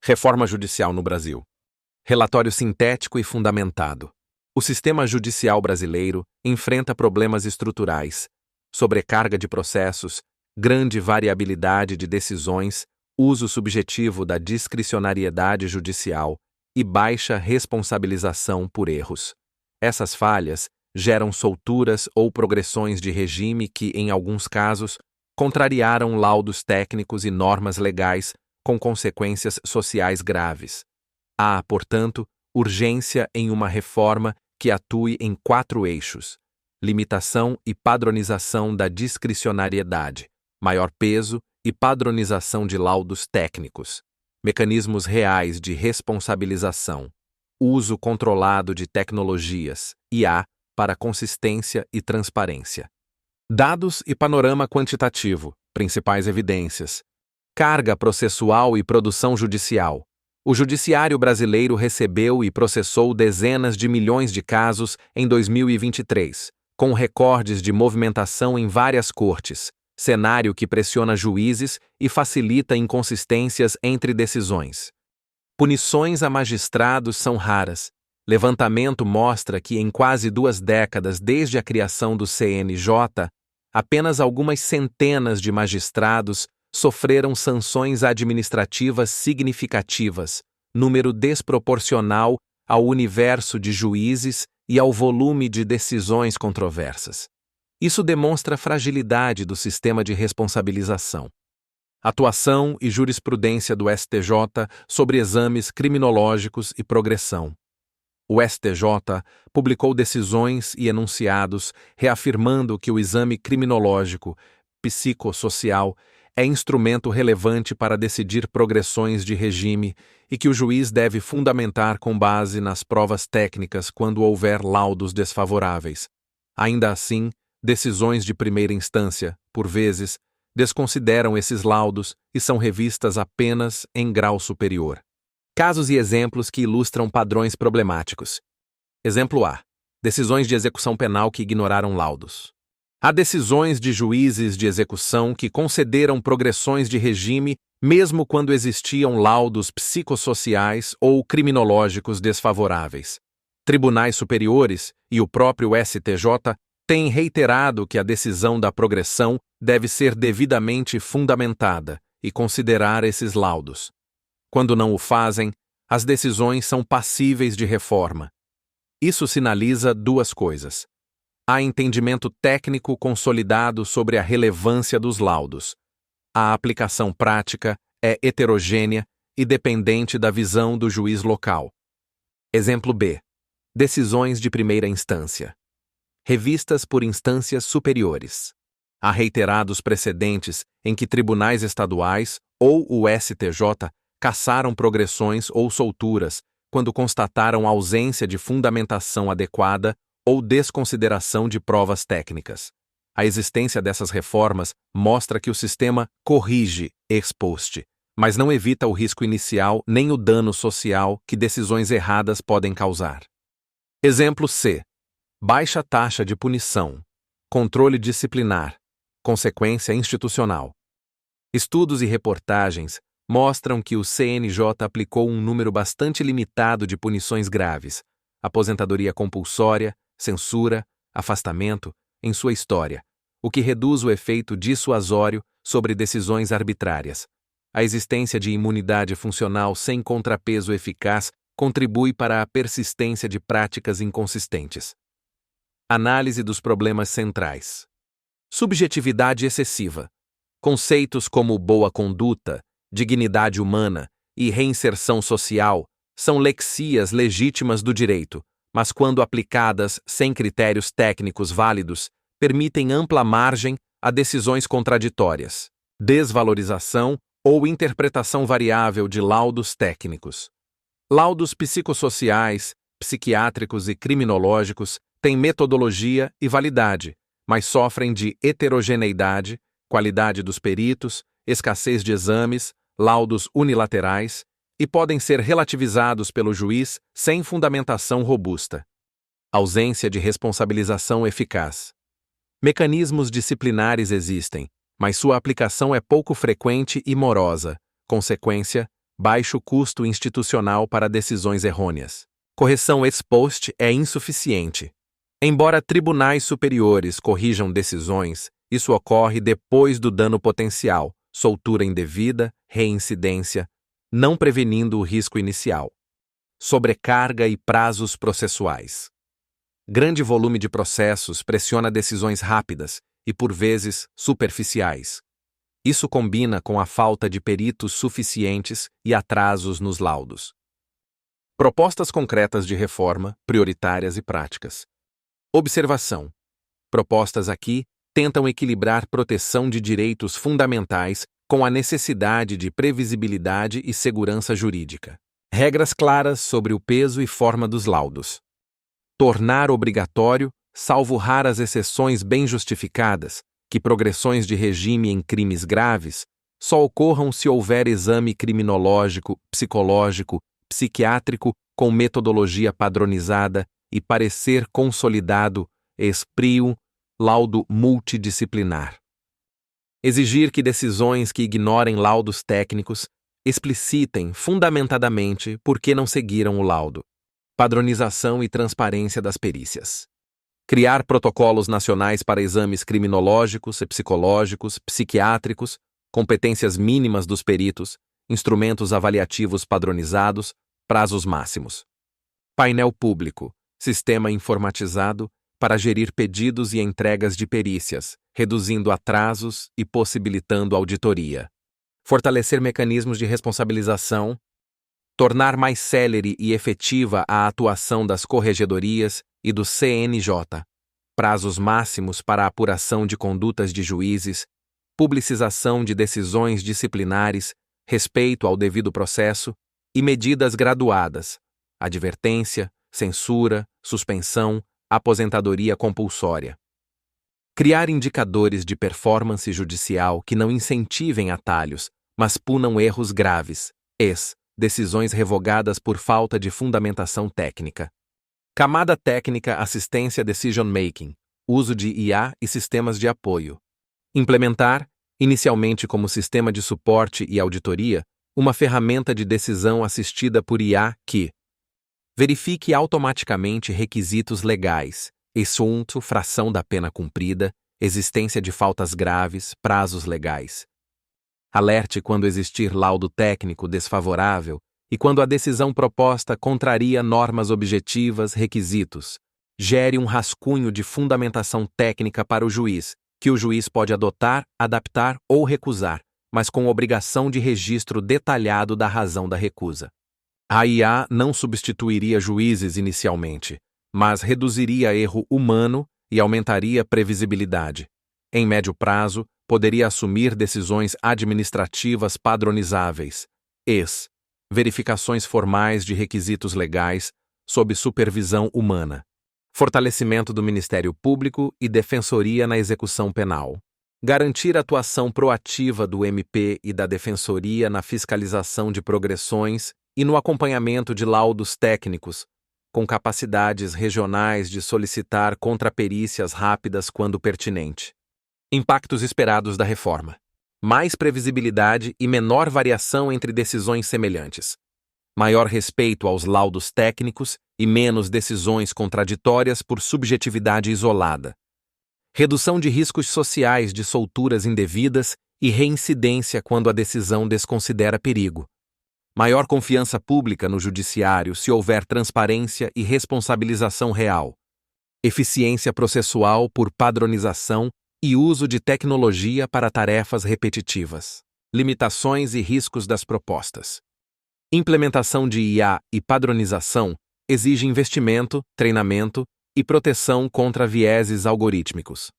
Reforma judicial no Brasil. Relatório sintético e fundamentado. O sistema judicial brasileiro enfrenta problemas estruturais, sobrecarga de processos, grande variabilidade de decisões, uso subjetivo da discricionariedade judicial e baixa responsabilização por erros. Essas falhas geram solturas ou progressões de regime que, em alguns casos, contrariaram laudos técnicos e normas legais com consequências sociais graves. Há, portanto, urgência em uma reforma que atue em 4 eixos: limitação e padronização da discricionariedade, maior peso e padronização de laudos técnicos, mecanismos reais de responsabilização, uso controlado de tecnologias, IA, para consistência e transparência. Dados e panorama quantitativo, principais evidências. Carga processual e produção judicial. O judiciário brasileiro recebeu e processou dezenas de milhões de casos em 2023, com recordes de movimentação em várias cortes, cenário que pressiona juízes e facilita inconsistências entre decisões. Punições a magistrados são raras. Levantamento mostra que em quase 2 décadas desde a criação do CNJ, apenas algumas centenas de magistrados sofreram sanções administrativas significativas, número desproporcional ao universo de juízes e ao volume de decisões controversas. Isso demonstra a fragilidade do sistema de responsabilização. Atuação e jurisprudência do STJ sobre exames criminológicos e progressão. O STJ publicou decisões e enunciados reafirmando que o exame criminológico, psicossocial, é instrumento relevante para decidir progressões de regime e que o juiz deve fundamentar com base nas provas técnicas quando houver laudos desfavoráveis. Ainda assim, decisões de primeira instância, por vezes, desconsideram esses laudos e são revistas apenas em grau superior. Casos e exemplos que ilustram padrões problemáticos. Exemplo A. Decisões de execução penal que ignoraram laudos. Há decisões de juízes de execução que concederam progressões de regime mesmo quando existiam laudos psicossociais ou criminológicos desfavoráveis. Tribunais superiores e o próprio STJ têm reiterado que a decisão da progressão deve ser devidamente fundamentada e considerar esses laudos. Quando não o fazem, as decisões são passíveis de reforma. Isso sinaliza 2 coisas. Há entendimento técnico consolidado sobre a relevância dos laudos. A aplicação prática é heterogênea e dependente da visão do juiz local. Exemplo B. Decisões de primeira instância. Revistas por instâncias superiores. Há reiterados precedentes em que tribunais estaduais ou o STJ cassaram progressões ou solturas quando constataram ausência de fundamentação adequada ou desconsideração de provas técnicas. A existência dessas reformas mostra que o sistema corrige ex post, mas não evita o risco inicial nem o dano social que decisões erradas podem causar. Exemplo C. Baixa taxa de punição, controle disciplinar, consequência institucional. Estudos e reportagens mostram que o CNJ aplicou um número bastante limitado de punições graves, aposentadoria compulsória, censura, afastamento, em sua história, o que reduz o efeito dissuasório sobre decisões arbitrárias. A existência de imunidade funcional sem contrapeso eficaz contribui para a persistência de práticas inconsistentes. Análise dos problemas centrais. Subjetividade excessiva. Conceitos como boa conduta, dignidade humana e reinserção social são lexias legítimas do direito, mas quando aplicadas sem critérios técnicos válidos, permitem ampla margem a decisões contraditórias, desvalorização ou interpretação variável de laudos técnicos. Laudos psicossociais, psiquiátricos e criminológicos têm metodologia e validade, mas sofrem de heterogeneidade, qualidade dos peritos, escassez de exames, laudos unilaterais, e podem ser relativizados pelo juiz sem fundamentação robusta. Ausência de responsabilização eficaz. Mecanismos disciplinares existem, mas sua aplicação é pouco frequente e morosa, consequência, baixo custo institucional para decisões errôneas. Correção ex post é insuficiente. Embora tribunais superiores corrijam decisões, isso ocorre depois do dano potencial, soltura indevida, reincidência, não prevenindo o risco inicial. Sobrecarga e prazos processuais. Grande volume de processos pressiona decisões rápidas e, por vezes, superficiais. Isso combina com a falta de peritos suficientes e atrasos nos laudos. Propostas concretas de reforma, prioritárias e práticas. Observação. Propostas aqui tentam equilibrar proteção de direitos fundamentais com a necessidade de previsibilidade e segurança jurídica. Regras claras sobre o peso e forma dos laudos. Tornar obrigatório, salvo raras exceções bem justificadas, que progressões de regime em crimes graves só ocorram se houver exame criminológico, psicológico, psiquiátrico com metodologia padronizada e parecer consolidado, ex-prio, laudo multidisciplinar. Exigir que decisões que ignorem laudos técnicos explicitem fundamentadamente por que não seguiram o laudo. Padronização e transparência das perícias. Criar protocolos nacionais para exames criminológicos e psicológicos, psiquiátricos, competências mínimas dos peritos, instrumentos avaliativos padronizados, prazos máximos. Painel público, sistema informatizado para gerir pedidos e entregas de perícias, reduzindo atrasos e possibilitando auditoria. Fortalecer mecanismos de responsabilização. Tornar mais célere e efetiva a atuação das corregedorias e do CNJ. Prazos máximos para a apuração de condutas de juízes, publicização de decisões disciplinares, respeito ao devido processo e medidas graduadas, advertência, censura, suspensão, aposentadoria compulsória. Criar indicadores de performance judicial que não incentivem atalhos, mas punam erros graves, decisões revogadas por falta de fundamentação técnica. Camada técnica assistência decision making, uso de IA e sistemas de apoio. Implementar, inicialmente como sistema de suporte e auditoria, uma ferramenta de decisão assistida por IA que verifique automaticamente requisitos legais, assunto, fração da pena cumprida, existência de faltas graves, prazos legais. Alerte quando existir laudo técnico desfavorável e quando a decisão proposta contraria normas objetivas, requisitos. Gere um rascunho de fundamentação técnica para o juiz, que o juiz pode adotar, adaptar ou recusar, mas com obrigação de registro detalhado da razão da recusa. A IA não substituiria juízes inicialmente, mas reduziria erro humano e aumentaria previsibilidade. Em médio prazo, poderia assumir decisões administrativas padronizáveis, verificações formais de requisitos legais, sob supervisão humana. Fortalecimento do Ministério Público e Defensoria na execução penal. Garantir a atuação proativa do MP e da Defensoria na fiscalização de progressões e no acompanhamento de laudos técnicos, com capacidades regionais de solicitar contraperícias rápidas quando pertinente. Impactos esperados da reforma. Mais previsibilidade e menor variação entre decisões semelhantes. Maior respeito aos laudos técnicos e menos decisões contraditórias por subjetividade isolada. Redução de riscos sociais de solturas indevidas e reincidência quando a decisão desconsidera perigo. Maior confiança pública no judiciário se houver transparência e responsabilização real. Eficiência processual por padronização e uso de tecnologia para tarefas repetitivas. Limitações e riscos das propostas. Implementação de IA e padronização exige investimento, treinamento e proteção contra vieses algorítmicos.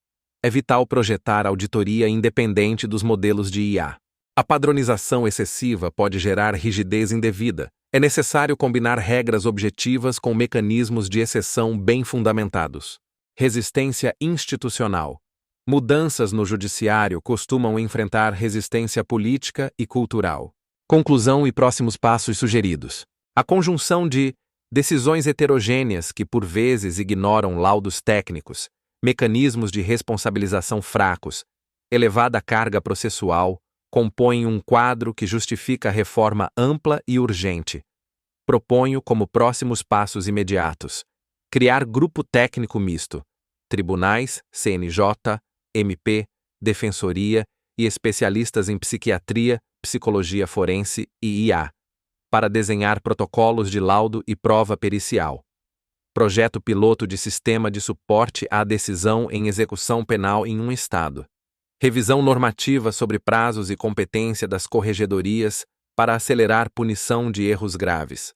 É vital projetar auditoria independente dos modelos de IA. A padronização excessiva pode gerar rigidez indevida. É necessário combinar regras objetivas com mecanismos de exceção bem fundamentados. Resistência institucional. Mudanças no judiciário costumam enfrentar resistência política e cultural. Conclusão e próximos passos sugeridos. A conjunção de decisões heterogêneas que por vezes ignoram laudos técnicos, mecanismos de responsabilização fracos, elevada carga processual, compõem um quadro que justifica a reforma ampla e urgente. Proponho como próximos passos imediatos: criar grupo técnico misto, tribunais, CNJ, MP, Defensoria e especialistas em psiquiatria, psicologia forense e IA, para desenhar protocolos de laudo e prova pericial. Projeto piloto de sistema de suporte à decisão em execução penal em um estado. Revisão normativa sobre prazos e competência das corregedorias para acelerar punição de erros graves.